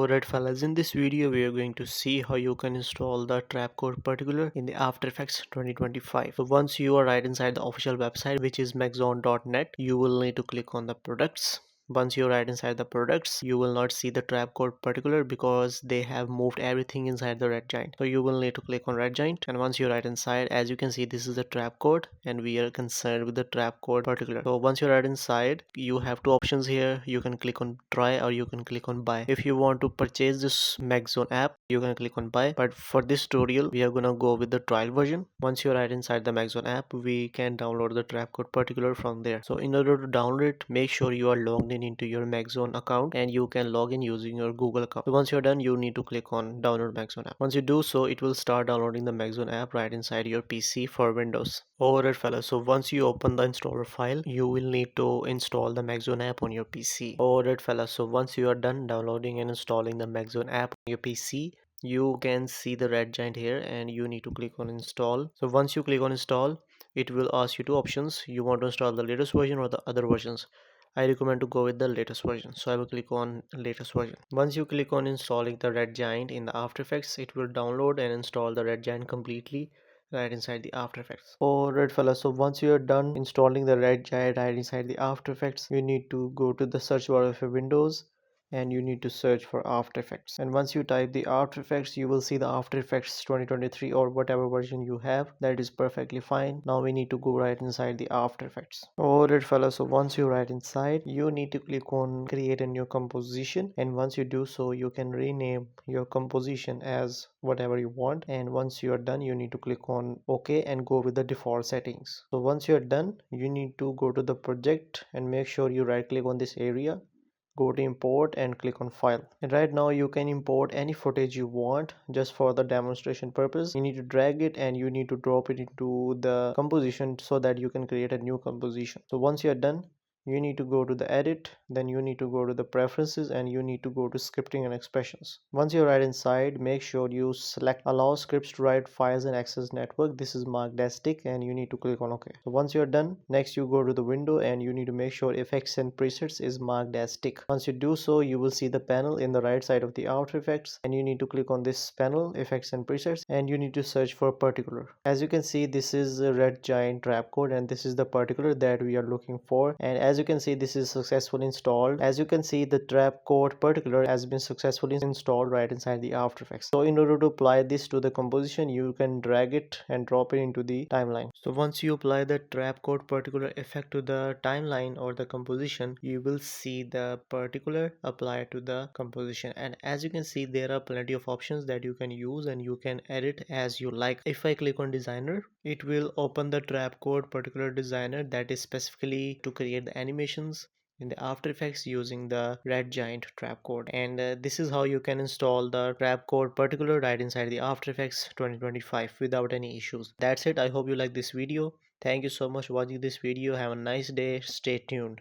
Alright fellas, in this video we are going to see how you can install the Trapcode particular in the After Effects 2025. So once you are right inside the official website, which is maxon.net, you will need to click on the products. Once you're right inside the products, you will not see the Trapcode particular because they have moved everything inside the Red Giant. So you will need to click on Red Giant, and once you're right inside, as you can see, this is the Trapcode and we are concerned with the Trapcode particular. So once you're right inside, you have two options here. You can click on try or you can click on buy. If you want to purchase this maxon app, you can click on buy, but for this tutorial we are gonna go with the trial version. Once you're right inside the maxon app, we can download the Trapcode particular from there. So in order to download it, make sure you are logged in into your maxon account, and you can log in using your Google account. So once you're done, you need to click on download maxon app. Once you do so, it will start downloading the maxon app right inside your PC for Windows. Alright fellas, so once you open the installer file, you will need to install the maxon app on your PC. Alright fellas, so once you are done downloading and installing the maxon app on your PC, you can see the Red Giant here and you need to click on install. So once you click on install, it will ask you two options. You want to install the latest version or the other versions. I recommend to go with the latest version, so I will click on latest version. Once you click on installing the Red Giant in the After Effects, it will download and install the Red Giant completely right inside the After Effects. Alright fellas, so once you are done installing the Red Giant right inside the After Effects, you need to go to the search bar of your Windows and you need to search for After Effects. And once you type the After Effects, you will see the After Effects 2023 or whatever version you have. That is perfectly fine. Now we need to go right inside the After Effects. Alright fellas, so once you're right inside, you need to click on create a new composition, and once you do so, you can rename your composition as whatever you want. And once you are done, you need to click on OK and go with the default settings. So once you're done, you need to go to the project and make sure you right click on this area, go to import and click on file. And right now you can import any footage you want. Just for the demonstration purpose, you need to drag it and you need to drop it into the composition so that you can create a new composition. So once you are done, you need to go to the edit, then you need to go to the preferences, and you need to go to scripting and expressions. Once you're right inside, make sure you select allow scripts to write files and access network. This is marked as tick and you need to click on OK. So once you're done, next you go to the window and you need to make sure effects and presets is marked as tick. Once you do so, you will see the panel in the right side of the After Effects, and you need to click on this panel, effects and presets, and you need to search for particular. As you can see, this is a Red Giant Trapcode and this is the particular that we are looking for. And as you can see, this is successfully installed. As you can see, the Trapcode particular has been successfully installed right inside the After Effects. So in order to apply this to the composition, you can drag it and drop it into the timeline. So once you apply the Trapcode particular effect to the timeline or the composition, you will see the particular applied to the composition. And as you can see, there are plenty of options that you can use and you can edit as you like. If I click on designer, it will open the Trapcode particular designer that is specifically to create the animations in the After Effects using the Red Giant Trapcode. And this is how you can install the Trapcode particular right inside the After Effects 2025 without any issues. That's it. I hope you like this video. Thank you so much for watching this video. Have a nice day. Stay tuned.